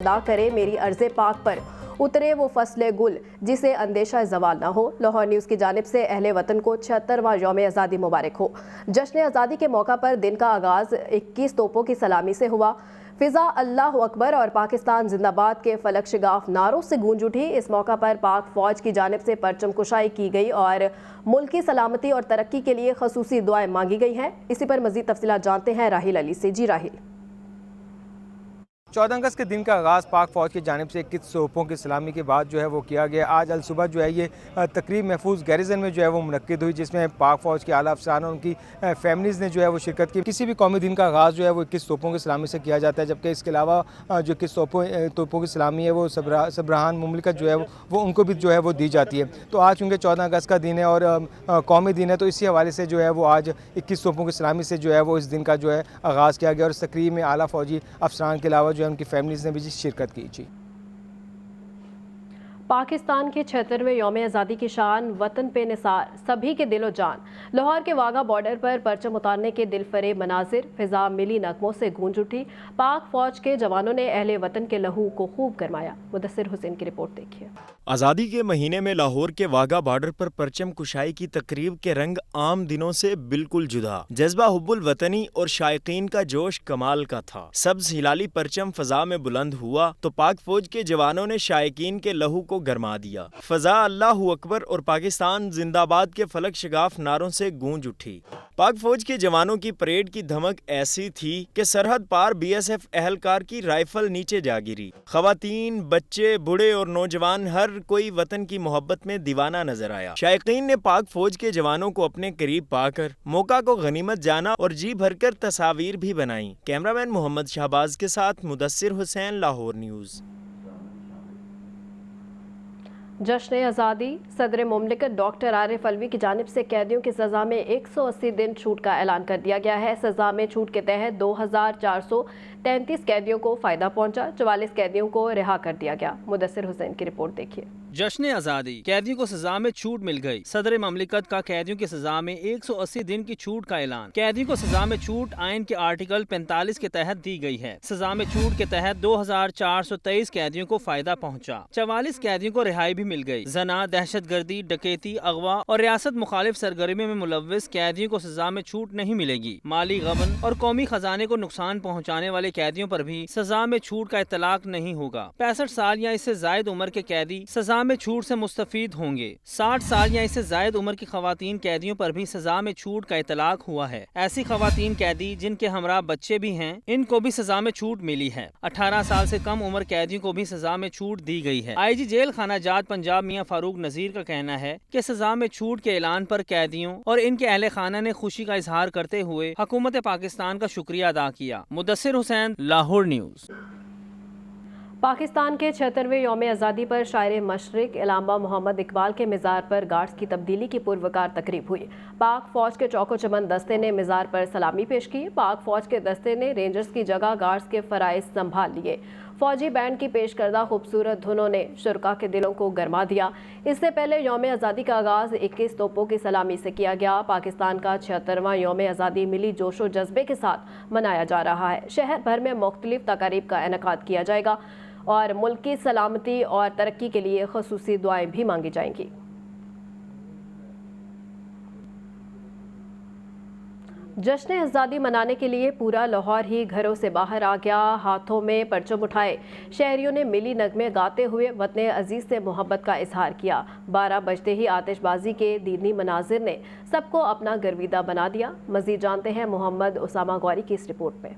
ادا کرے میری ارض پاک پر اترے وہ فصل گل جسے اندیشہ زوال نہ ہو۔ لاہور نیوز کی جانب سے اہل وطن کو 76واں یوم آزادی مبارک ہو۔ جشن آزادی کے موقع پر دن کا آغاز 21 توپوں کی سلامی سے ہوا۔ فضا اللہ اکبر اور پاکستان زندہ باد کے فلک شگاف نعروں سے گونج اٹھی۔ اس موقع پر پاک فوج کی جانب سے پرچم کشائی کی گئی اور ملک کی سلامتی اور ترقی کے لیے خصوصی دعائیں مانگی گئی ہیں۔ اسی پر مزید تفصیلات جانتے ہیں راحیل علی سے۔ جی راحیل۔ 14 اگست کے دن کا آغاز پاک فوج کی جانب سے 21 توپوں کی سلامی کے بعد وہ کیا گیا۔ آج الصبح یہ تقریب محفوظ گیریزن میں وہ منعقد ہوئی، جس میں پاک فوج کے اعلیٰ افسران اور ان کی فیملیز نے وہ شرکت کی۔ کسی بھی قومی دن کا آغاز وہ 21 توپوں کی سلامی سے کیا جاتا ہے، جبکہ اس کے علاوہ جو 21 توپوں کی سلامی ہے وہ سربراہان مملکت وہ ان کو بھی وہ دی جاتی ہے۔ تو آج چونکہ 14 اگست کا دن ہے اور قومی دن ہے، تو اسی حوالے سے وہ آج 21 توپوں کی سلامی سے وہ اس دن کا آغاز کیا گیا، اور اس تقریب میں اعلیٰ فوجی افسران کے علاوہ ان کی فیملیز نے بھی شرکت کی۔ جی پاکستان کے 76ویں یوم آزادی کی شان وطن پہ نثار، سبھی کے دل و جان۔ لاہور کے واغہ بارڈر پر پرچم اتارنے کے دل فریب مناظر، فضا ملی نغموں سے گونج اٹھی۔ پاک فوج کے جوانوں نے اہل وطن کے لہو کو خوب گرمایا۔ مدثر حسین کی رپورٹ دیکھیے۔ آزادی کے مہینے میں لاہور کے واغہ بارڈر پر پرچم کشائی کی تقریب کے رنگ عام دنوں سے بالکل جدا۔ جذبہ حب الوطنی اور شائقین کا جوش کمال کا تھا۔ سبز ہلالی پرچم فضا میں بلند ہوا تو پاک فوج کے جوانوں نے شائقین کے لہو کو گرما دیا۔ فضا اللہ اکبر اور پاکستان زندہ باد کے فلک شگاف نعروں سے گونج اٹھی۔ پاک فوج کے جوانوں کی پریڈ کی دھمک ایسی تھی کہ سرحد پار بی ایس ایف اہلکار کی رائفل نیچے جا گری۔ خواتین، بچے، بوڑھے اور نوجوان ہر کوئی وطن کی محبت میں دیوانہ نظر آیا۔ شائقین نے پاک فوج کے جوانوں کو اپنے قریب پا کر موقع کو غنیمت جانا اور جی بھر کر تصاویر بھی بنائیں۔ کیمرامین محمد شہباز کے ساتھ مدثر حسین، لاہور نیوز۔ جشن آزادی، صدر مملکت ڈاکٹر عارف علوی کی جانب سے قیدیوں کی سزا میں 180 دن چھوٹ کا اعلان کر دیا گیا ہے۔ سزا میں چھوٹ کے تحت 2433 قیدیوں کو فائدہ پہنچا، 44 قیدیوں کو رہا کر دیا گیا۔ مدثر حسین کی رپورٹ دیکھیے۔ جشن آزادی، قیدیوں کو سزا میں چھوٹ مل گئی۔ صدر مملکت کا قیدیوں کی سزا میں 180 دن کی چھوٹ کا اعلان۔ قیدیوں کو سزا میں چھوٹ آئین کے آرٹیکل 45 کے تحت دی گئی ہے۔ سزا میں چھوٹ کے تحت 2423 قیدیوں کو فائدہ پہنچا، 44 قیدیوں کو رہائی بھی مل گئی۔ زنا، دہشت گردی، ڈکیتی، اغوا اور ریاست مخالف سرگرمیوں میں ملوث قیدیوں کو سزا میں چھوٹ نہیں ملے گی۔ مالی غبن اور قومی خزانے کو نقصان پہنچانے والے قیدیوں پر بھی سزا میں چھوٹ کا اطلاق نہیں ہوگا۔ 65 سال یا اس سے زائد عمر کے قیدی سزا میں چھوٹ سے مستفید ہوں گے۔ 60 سال یا اس سے زائد عمر کی خواتین قیدیوں پر بھی سزا میں چھوٹ کا اطلاق ہوا ہے۔ ایسی خواتین قیدی جن کے ہمراہ بچے بھی ہیں، ان کو بھی سزا میں چھوٹ ملی ہے۔ 18 سال سے کم عمر قیدیوں کو بھی سزا میں چھوٹ دی گئی ہے۔ آئی جی جیل خانہ جات پنجاب میاں فاروق نذیر کا کہنا ہے کہ سزا میں چھوٹ کے اعلان پر قیدیوں اور ان کے اہل خانہ نے خوشی کا اظہار کرتے ہوئے حکومت پاکستان کا شکریہ ادا کیا۔ مدثر حسین، لاہور نیوز۔ پاکستان کے 76ویں یوم آزادی پر شاعر مشرق علامہ محمد اقبال کے مزار پر گارڈز کی تبدیلی کی پروکار تقریب ہوئی۔ پاک فوج کے چوک و چمن دستے نے مزار پر سلامی پیش کی۔ پاک فوج کے دستے نے رینجرز کی جگہ گارڈز کے فرائض سنبھال لیے۔ فوجی بینڈ کی پیش کردہ خوبصورت دھنوں نے شرکاء کے دلوں کو گرما دیا۔ اس سے پہلے یوم آزادی کا آغاز 21 توپوں کی سلامی سے کیا گیا۔ پاکستان کا 76واں یوم آزادی ملی جوش و جذبے کے ساتھ منایا جا رہا ہے۔ شہر بھر میں مختلف تقاریب کا انعقاد کیا جائے گا اور ملک کی سلامتی اور ترقی کے لیے خصوصی دعائیں بھی مانگی جائیں گی۔ جشن آزادی منانے کے لیے پورا لاہور ہی گھروں سے باہر آ گیا۔ ہاتھوں میں پرچم اٹھائے شہریوں نے ملی نغمے گاتے ہوئے وطن عزیز سے محبت کا اظہار کیا۔ 12 بجتے ہی آتش بازی کے دیدنی مناظر نے سب کو اپنا گرویدہ بنا دیا۔ مزید جانتے ہیں محمد اسامہ غوری کی اس رپورٹ میں۔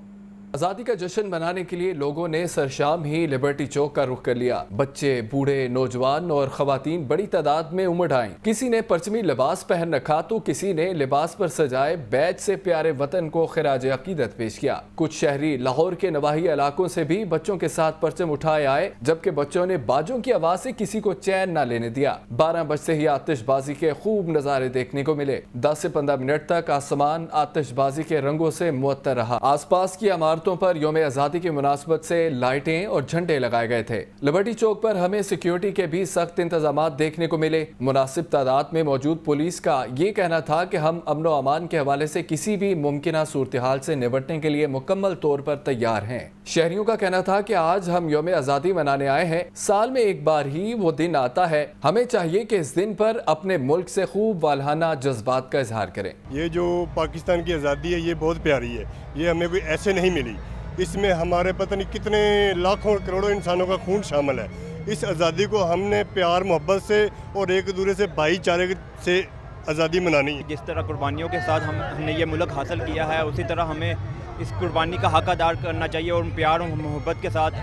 آزادی کا جشن منانے کے لیے لوگوں نے سرشام ہی لبرٹی چوک کا رخ کر لیا۔ بچے، بوڑھے، نوجوان اور خواتین بڑی تعداد میں امڑ آئیں۔ کسی نے پرچمی لباس پہن رکھا تو کسی نے لباس پر سجائے بیج سے پیارے وطن کو خراج عقیدت پیش کیا۔ کچھ شہری لاہور کے نواحی علاقوں سے بھی بچوں کے ساتھ پرچم اٹھائے آئے، جبکہ بچوں نے باجوں کی آواز سے کسی کو چین نہ لینے دیا۔ 12 بجتے ہی آتش بازی کے خوب نظارے دیکھنے کو ملے۔ 10 سے 15 منٹ تک آسمان آتش بازی کے رنگوں سے معطر رہا۔ آس پاس کی عمارتوں عمارتوں پر یوم آزادی کی مناسبت سے لائٹیں اور جھنڈے لگائے گئے تھے۔ لبرٹی چوک پر ہمیں سیکیورٹی کے بھی سخت انتظامات دیکھنے کو ملے۔ مناسب تعداد میں موجود پولیس کا یہ کہنا تھا کہ ہم امن و امان کے حوالے سے کسی بھی ممکنہ صورتحال سے نمٹنے کے لیے مکمل طور پر تیار ہیں۔ شہریوں کا کہنا تھا کہ آج ہم یوم آزادی منانے آئے ہیں، سال میں ایک بار ہی وہ دن آتا ہے، ہمیں چاہیے کہ اس دن پر اپنے ملک سے خوب والہانہ جذبات کا اظہار کریں۔ یہ جو پاکستان کی آزادی ہے یہ بہت پیاری ہے، یہ ہمیں کوئی ایسے نہیں ملی، اس میں ہمارے پتہ نہیں کتنے لاکھوں کروڑوں انسانوں کا خون شامل ہے۔ اس آزادی کو ہم نے پیار محبت سے اور ایک دوسرے سے بھائی چارے سے آزادی منانی ہے۔ جس طرح قربانیوں کے ساتھ ہم نے یہ ملک حاصل کیا ہے، اسی طرح ہمیں اس قربانی کا حق ادا کرنا چاہیے اور پیار و محبت کے ساتھ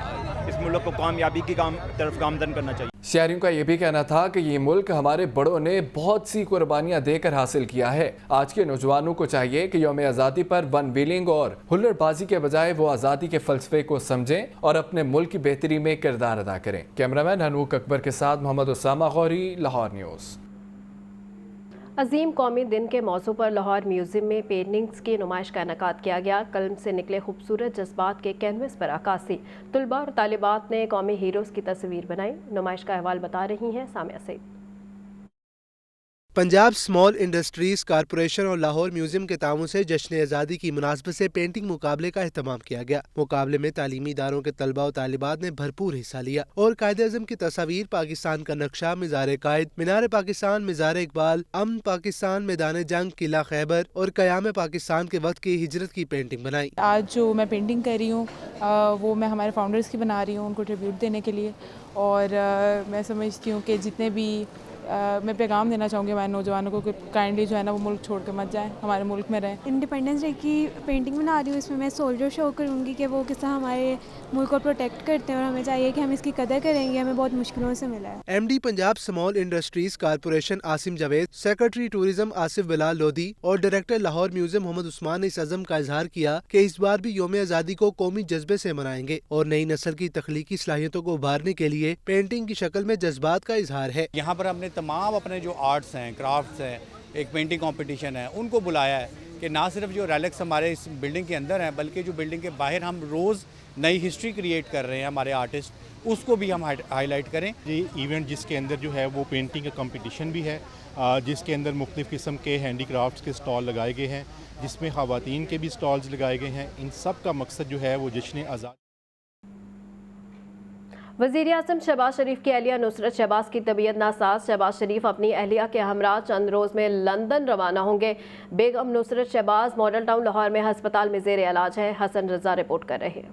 اس ملک کو کامیابی کی طرف گامزن کرنا چاہیے۔ شہریوں کا یہ بھی کہنا تھا کہ یہ ملک ہمارے بڑوں نے بہت سی قربانیاں دے کر حاصل کیا ہے۔ آج کے نوجوانوں کو چاہیے کہ یوم آزادی پر ون ویلنگ اور ہلڑ بازی کے بجائے وہ آزادی کے فلسفے کو سمجھیں اور اپنے ملک کی بہتری میں کردار ادا کریں۔ کیمرامین حنوک اکبر کے ساتھ محمد اسامہ غوری، لاہور نیوز۔ عظیم قومی دن کے موضوع پر لاہور میوزیم میں پینٹنگز کی نمائش کا انعقاد کیا گیا۔ قلم سے نکلے خوبصورت جذبات کے کینوس پر عکاسی، طلباء اور طالبات نے قومی ہیروز کی تصویر بنائی۔ نمائش کا احوال بتا رہی ہیں سامعہ سعید۔ پنجاب اسمال انڈسٹریز کارپوریشن اور لاہور میوزیم کے تعاون سے جشن آزادی کی مناسبت سے پینٹنگ مقابلے کا اہتمام کیا گیا۔ مقابلے میں تعلیمی اداروں کے طلباء و طالبات نے بھرپور حصہ لیا اور قائد اعظم کی تصاویر، پاکستان کا نقشہ، مزار قائد، مینار پاکستان، مزار اقبال، امن پاکستان، میدان جنگ، قلعہ خیبر اور قیام پاکستان کے وقت کی ہجرت کی پینٹنگ بنائی۔ آج جو میں پینٹنگ کر رہی ہوں وہ میں ہمارے فاؤنڈرز کی بنا رہی ہوں، ان کو ٹریبیوٹ دینے کے لیے، اور میں سمجھتی ہوں کہ جتنے بھی میں پیغام دینا چاہوں گی ہمارے نوجوانوں کو کہ کائنڈلی جو ہے نا وہ ملک چھوڑ کے مت جائیں، ہمارے ملک میں رہیں۔ انڈیپینڈنس ڈے کی پینٹنگ بنا رہی ہوں، اس میں میں سولجر شو کروں گی کہ وہ کس طرح ہمارے ملک کو پروٹیکٹ کرتے ہیں اور ہمیں چاہیے کہ ہم اس کی قدر کریں گے، ہمیں بہت مشکلوں سے ملا ہے۔ M D Punjab small industries corporation Asim Javed, secretary tourism Asif Bilal Lodhi اور ڈائریکٹر لاہور میوزیم محمد عثمان نے اس عزم کا اظہار کیا کہ اس بار بھی یوم آزادی کو قومی جذبے سے منائیں گے اور نئی نسل کی تخلیقی صلاحیتوں کو ابھارنے کے لیے پینٹنگ کی شکل میں جذبات کا اظہار ہے۔ یہاں پر ہم نے تمام اپنے جو آرٹس ہیں، کرافٹس ہیں، ایک پینٹنگ کمپٹیشن ہے، ان کو بلایا ہے کہ نہ صرف جو ریلکس ہمارے اس بلڈنگ کے اندر ہیں بلکہ جو بلڈنگ کے باہر ہم روز نئی ہسٹری کریٹ کر رہے ہیں ہمارے آرٹسٹ، اس کو بھی ہم ہائی لائٹ کریں۔ یہ ایونٹ جس کے اندر جو ہے وہ پینٹنگ کا کمپٹیشن بھی ہے، جس کے اندر مختلف قسم کے ہینڈی کرافٹس کے سٹال لگائے گئے ہیں، جس میں خواتین کے بھی سٹالز لگائے گئے ہیں۔ ان سب کا مقصد جو ہے وہ جشن آزادی۔ وزیر اعظم شہباز شریف کی اہلیہ نصرت شہباز کی طبیعت ناساز۔ شہباز شریف اپنی اہلیہ کے ہمراہ چند روز میں لندن روانہ ہوں گے۔ بیگم نصرت شہباز ماڈل ٹاؤن لاہور میں ہسپتال میں زیر علاج ہے۔ حسن رضا رپورٹ کر رہے ہیں۔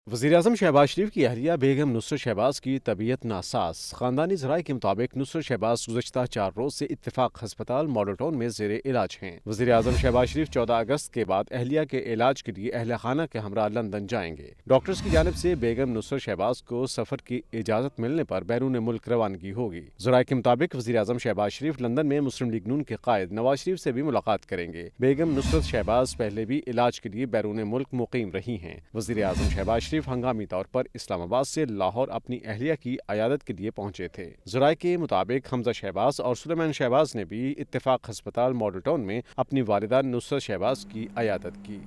وزیر اعظم شہباز شریف کی اہلیہ بیگم نصرت شہباز کی طبیعت ناساز۔ خاندانی ذرائع کے مطابق نصرت شہباز گزشتہ 4 روز سے اتفاق ہسپتال ماڈل ٹاؤن میں زیر علاج ہیں۔ وزیر اعظم شہباز شریف 14 اگست کے بعد اہلیہ کے علاج کے لیے اہل خانہ کے ہمراہ لندن جائیں گے۔ ڈاکٹرز کی جانب سے بیگم نصرت شہباز کو سفر کی اجازت ملنے پر بیرون ملک روانگی ہوگی۔ ذرائع کے مطابق وزیر اعظم شہباز شریف لندن میں مسلم لیگ نون کے قائد نواز شریف سے بھی ملاقات کریں گے۔ بیگم نصرت شہباز پہلے بھی علاج کے لیے بیرون ملک مقیم رہی ہیں۔ وزیر اعظم شہباز شریف ہنگامی طور پر اسلام آباد سے لاہور اپنی اہلیہ کی عیادت کے لیے پہنچے تھے۔ ذرائع کے مطابق حمزہ شہباز اور سلیمان شہباز نے بھی اتفاق ہسپتال ماڈل ٹاؤن میں اپنی والدہ نصرت شہباز کی عیادت کی۔